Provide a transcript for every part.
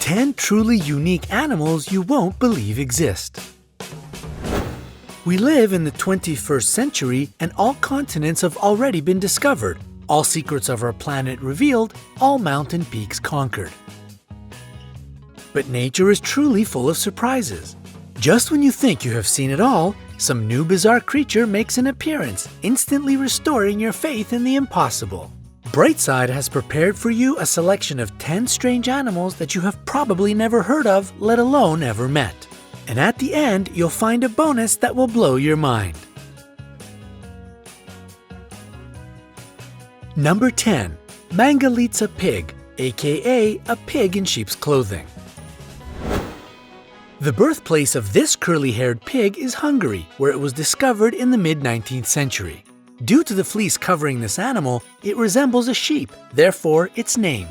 10 truly unique animals you won't believe exist. We live in the 21st century and all continents have already been discovered, all secrets of our planet revealed, all mountain peaks conquered. But nature is truly full of surprises. Just when you think you have seen it all, some new bizarre creature makes an appearance, instantly restoring your faith in the impossible. Brightside has prepared for you a selection of 10 strange animals that you have probably never heard of, let alone ever met. And at the end, you'll find a bonus that will blow your mind. Number 10. Mangalitsa Pig, aka a pig in sheep's clothing. The birthplace of this curly-haired pig is Hungary, where it was discovered in the mid-19th century. Due to the fleece covering this animal, it resembles a sheep, therefore its name.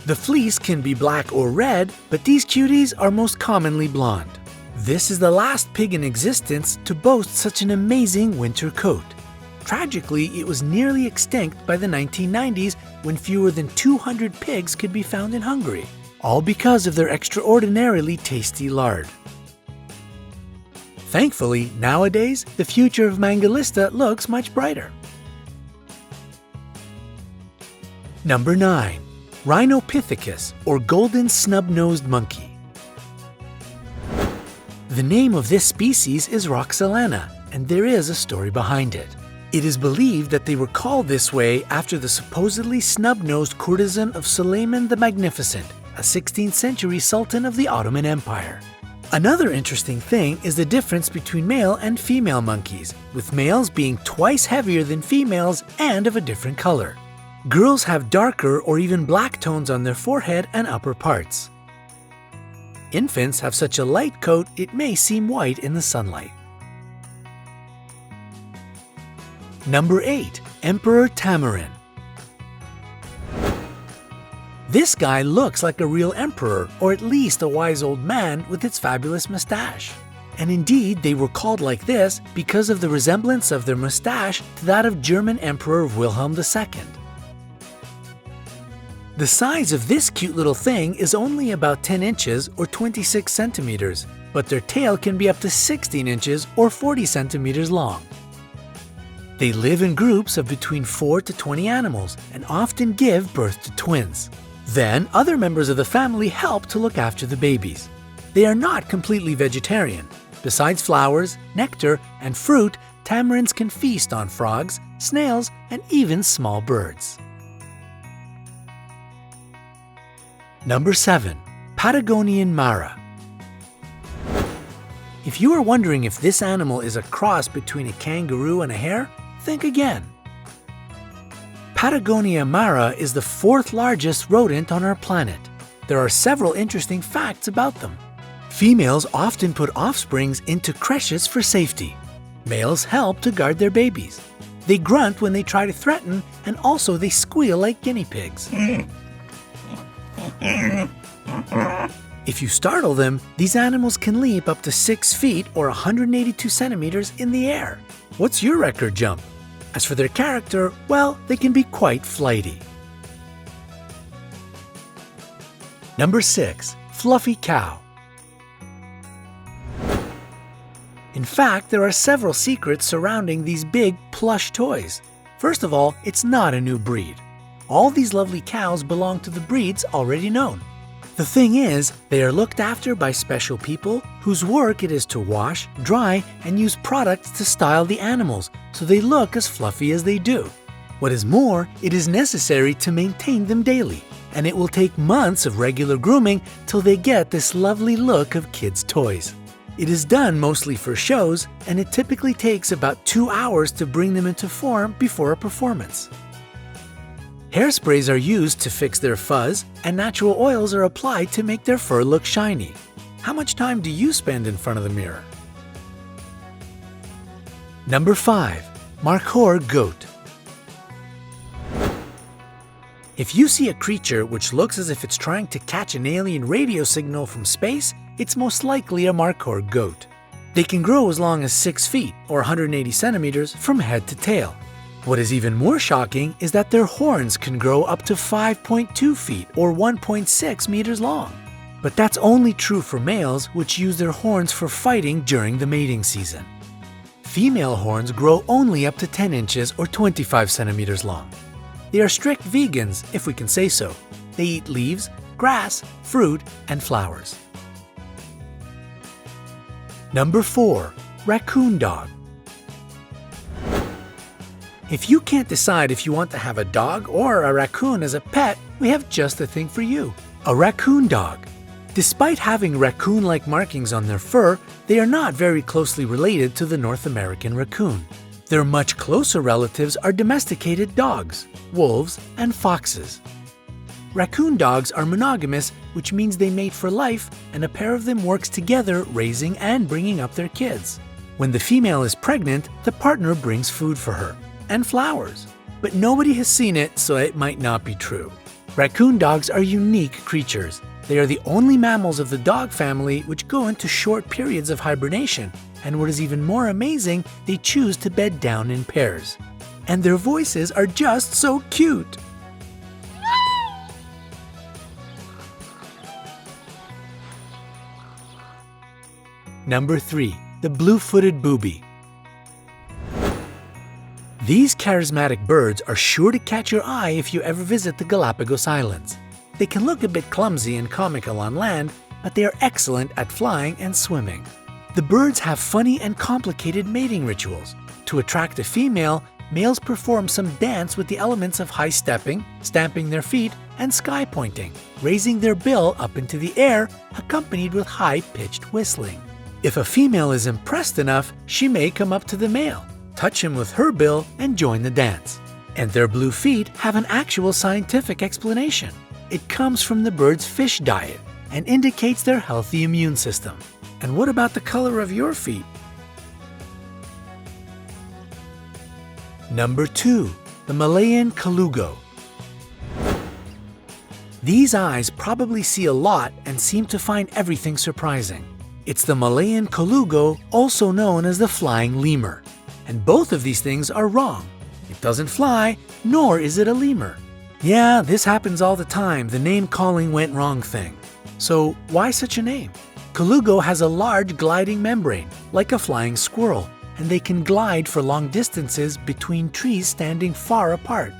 The fleece can be black or red, but these cuties are most commonly blonde. This is the last pig in existence to boast such an amazing winter coat. Tragically, it was nearly extinct by the 1990s when fewer than 200 pigs could be found in Hungary, all because of their extraordinarily tasty lard. Thankfully, nowadays, the future of Mangalitsa looks much brighter. Number 9. Rhinopithecus, or golden snub-nosed monkey. The name of this species is roxellana, and there is a story behind it. It is believed that they were called this way after the supposedly snub-nosed courtesan of Suleiman the Magnificent, a 16th century Sultan of the Ottoman Empire. Another interesting thing is the difference between male and female monkeys, with males being twice heavier than females and of a different color. Girls have darker or even black tones on their forehead and upper parts. Infants have such a light coat it may seem white in the sunlight. Number 8. Emperor Tamarin. This guy looks like a real emperor, or at least a wise old man with its fabulous mustache. And indeed, they were called like this because of the resemblance of their mustache to that of German Emperor Wilhelm II. The size of this cute little thing is only about 10 inches or 26 centimeters, but their tail can be up to 16 inches or 40 centimeters long. They live in groups of between 4 to 20 animals and often give birth to twins. Then, other members of the family help to look after the babies. They are not completely vegetarian. Besides flowers, nectar, and fruit, tamarins can feast on frogs, snails, and even small birds. Number 7. Patagonian Mara. If you are wondering if this animal is a cross between a kangaroo and a hare, think again. Patagonian Mara is the 4th largest rodent on our planet. There are several interesting facts about them. Females often put offsprings into creches for safety. Males help to guard their babies. They grunt when they try to threaten, and also they squeal like guinea pigs. If you startle them, these animals can leap up to 6 feet or 182 centimeters in the air. What's your record jump? As for their character, well, they can be quite flighty. Number 6. Fluffy cow. In fact, there are several secrets surrounding these big plush toys. First of all, it's not a new breed. All these lovely cows belong to the breeds already known. The thing is, they are looked after by special people whose work it is to wash, dry, and use products to style the animals so they look as fluffy as they do. What is more, it is necessary to maintain them daily, and it will take months of regular grooming till they get this lovely look of kids' toys. It is done mostly for shows, and it typically takes about 2 hours to bring them into form before a performance. Hairsprays are used to fix their fuzz, and natural oils are applied to make their fur look shiny. How much time do you spend in front of the mirror? Number 5. Markhor Goat. If you see a creature which looks as if it's trying to catch an alien radio signal from space, it's most likely a Markhor goat. They can grow as long as 6 feet or 180 centimeters from head to tail. What is even more shocking is that their horns can grow up to 5.2 feet or 1.6 meters long. But that's only true for males, which use their horns for fighting during the mating season. Female horns grow only up to 10 inches or 25 centimeters long. They are strict vegans, if we can say so. They eat leaves, grass, fruit, and flowers. Number 4. Raccoon dog. If you can't decide if you want to have a dog or a raccoon as a pet, we have just the thing for you. A raccoon dog. Despite having raccoon-like markings on their fur, they are not very closely related to the North American raccoon. Their much closer relatives are domesticated dogs, wolves, and foxes. Raccoon dogs are monogamous, which means they mate for life, and a pair of them works together raising and bringing up their kids. When the female is pregnant, the partner brings food for her, and flowers. But nobody has seen it, so it might not be true. Raccoon dogs are unique creatures. They are the only mammals of the dog family which go into short periods of hibernation, and what is even more amazing, they choose to bed down in pairs. And their voices are just so cute! Number 3. The blue-footed booby. These charismatic birds are sure to catch your eye if you ever visit the Galapagos Islands. They can look a bit clumsy and comical on land, but they are excellent at flying and swimming. The birds have funny and complicated mating rituals. To attract a female, males perform some dance with the elements of high stepping, stamping their feet, and sky pointing, raising their bill up into the air, accompanied with high-pitched whistling. If a female is impressed enough, she may come up to the male, touch him with her bill, and join the dance. And their blue feet have an actual scientific explanation. It comes from the bird's fish diet and indicates their healthy immune system. And what about the color of your feet? Number 2. The Malayan Colugo. These eyes probably see a lot and seem to find everything surprising. It's the Malayan Colugo, also known as the flying lemur. And both of these things are wrong. It doesn't fly, nor is it a lemur. Yeah, this happens all the time, the name calling went wrong thing. So why such a name? Colugo has a large gliding membrane, like a flying squirrel, and they can glide for long distances between trees standing far apart.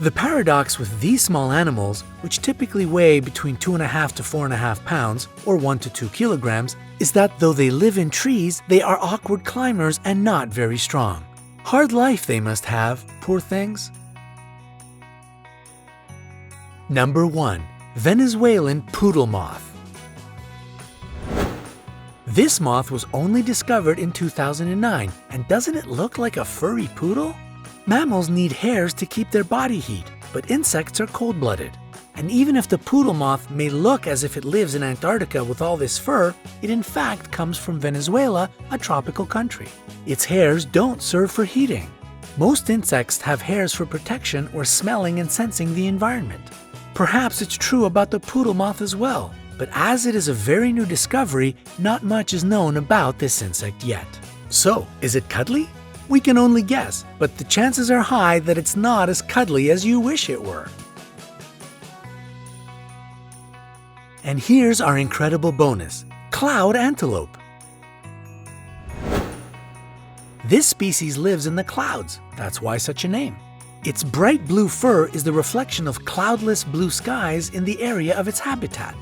The paradox with these small animals, which typically weigh between 2.5 to 4.5 pounds, or 1 to 2 kilograms, is that though they live in trees, they are awkward climbers and not very strong. Hard life they must have, poor things. Number 1. Venezuelan poodle moth. This moth was only discovered in 2009, and doesn't it look like a furry poodle? Mammals need hairs to keep their body heat, but insects are cold-blooded. And even if the poodle moth may look as if it lives in Antarctica with all this fur, it in fact comes from Venezuela, a tropical country. Its hairs don't serve for heating. Most insects have hairs for protection or smelling and sensing the environment. Perhaps it's true about the poodle moth as well, but as it is a very new discovery, not much is known about this insect yet. So, is it cuddly? We can only guess, but the chances are high that it's not as cuddly as you wish it were. And here's our incredible bonus, cloud antelope. This species lives in the clouds, that's why such a name. Its bright blue fur is the reflection of cloudless blue skies in the area of its habitat.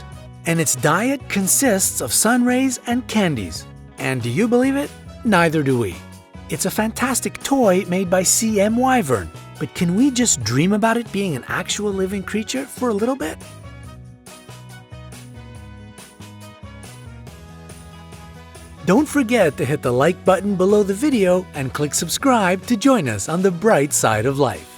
And its diet consists of sun rays and candies. And do you believe it? Neither do we. It's a fantastic toy made by C.M. Wyvern, but can we just dream about it being an actual living creature for a little bit? Don't forget to hit the like button below the video and click subscribe to join us on the bright side of life.